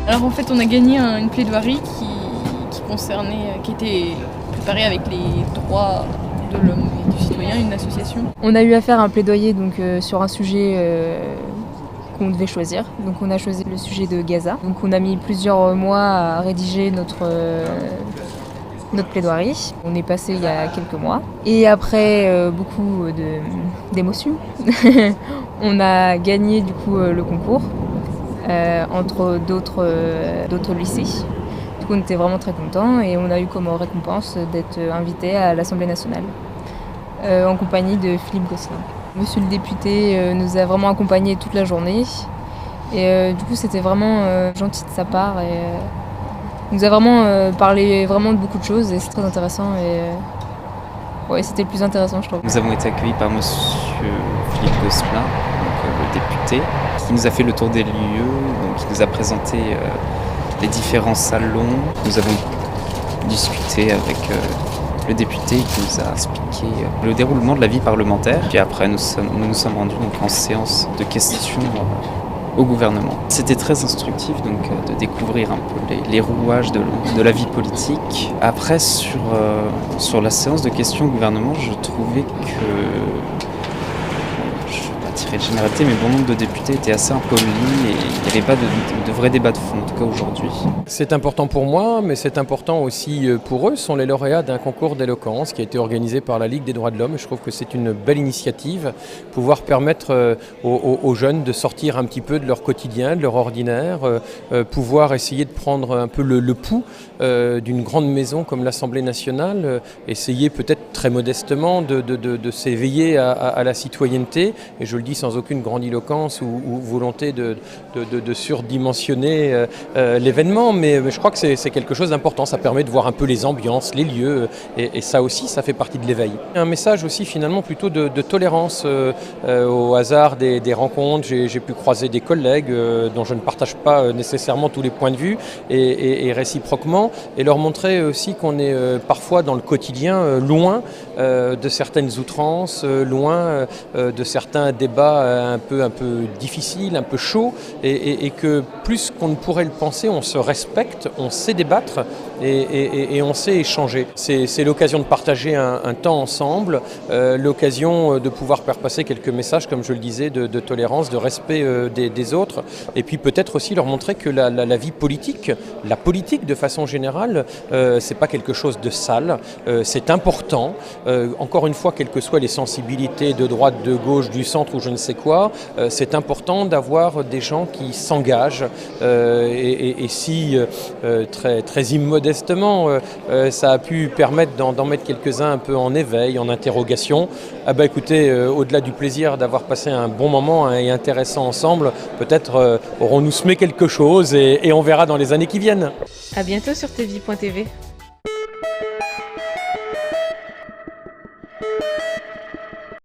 Alors en fait, on a gagné une plaidoirie qui était préparée avec les droits de l'homme et du citoyen, une association. On a eu à faire un plaidoyer sur un sujet qu'on devait choisir. Donc on a choisi le sujet de Gaza. Donc on a mis plusieurs mois à rédiger notre plaidoirie. On est passé il y a quelques mois. Et après beaucoup d'émotions, on a gagné du coup le concours entre d'autres lycées. Du coup on était vraiment très contents et on a eu comme récompense d'être invité à l'Assemblée nationale en compagnie de Philippe Gosselin. Monsieur le député nous a vraiment accompagnés toute la journée et du coup c'était vraiment gentil de sa part et nous a vraiment parlé vraiment de beaucoup de choses et c'est très intéressant et c'était le plus intéressant je trouve. Nous avons été accueillis par monsieur Philippe Gosselin, le député, qui nous a fait le tour des lieux, donc qui nous a présenté les différents salons. Nous avons discuté avec le député qui nous a expliqué le déroulement de la vie parlementaire. Puis après, nous nous sommes rendus donc, en séance de questions au gouvernement. C'était très instructif donc, de découvrir un peu les rouages de la vie politique. Après, sur la séance de questions au gouvernement, je trouvais que, je ne vais pas tirer de généralité, mais bon nombre de députés étaient assez impolis et il n'y avait pas de vrai débat de fond, en tout cas aujourd'hui. C'est important pour moi, mais c'est important aussi pour eux. Ce sont les lauréats d'un concours d'éloquence qui a été organisé par la Ligue des droits de l'homme. Je trouve que c'est une belle initiative, pouvoir permettre aux jeunes de sortir un petit peu de leur quotidien, de leur ordinaire, pouvoir essayer de prendre un peu le pouls d'une grande maison comme l'Assemblée nationale, essayer peut-être très modestement de s'éveiller à la citoyenneté, et je le dis sans aucune grandiloquence ou volonté de surdimensionner l'événement, mais je crois que c'est quelque chose d'important. Ça permet de voir un peu les ambiances, les lieux, et ça aussi, ça fait partie de l'éveil. Un message aussi finalement plutôt de tolérance au hasard des rencontres. J'ai pu croiser des collègues dont je ne partage pas nécessairement tous les points de vue, et réciproquement, et leur montrer aussi qu'on est parfois dans le quotidien loin de certaines outrances, loin de certains débats un peu difficiles, un peu chauds, et que plus qu'on ne pourrait le penser, on se respecte, on sait débattre et on sait échanger. C'est l'occasion de partager un temps ensemble, l'occasion de pouvoir faire passer quelques messages, comme je le disais, de tolérance, de respect des autres, et puis peut-être aussi leur montrer que la vie politique, la politique de façon générale, c'est pas quelque chose de sale, c'est important. Encore une fois, quelles que soient les sensibilités de droite, de gauche, du centre ou je ne sais quoi, c'est important d'avoir des gens qui s'engagent et si très immodestement ça a pu permettre d'en mettre quelques-uns un peu en éveil, en interrogation, écoutez, au-delà du plaisir d'avoir passé un bon moment et intéressant ensemble, peut-être aurons-nous semé quelque chose et on verra dans les années qui viennent. À bientôt sur tvie.tv.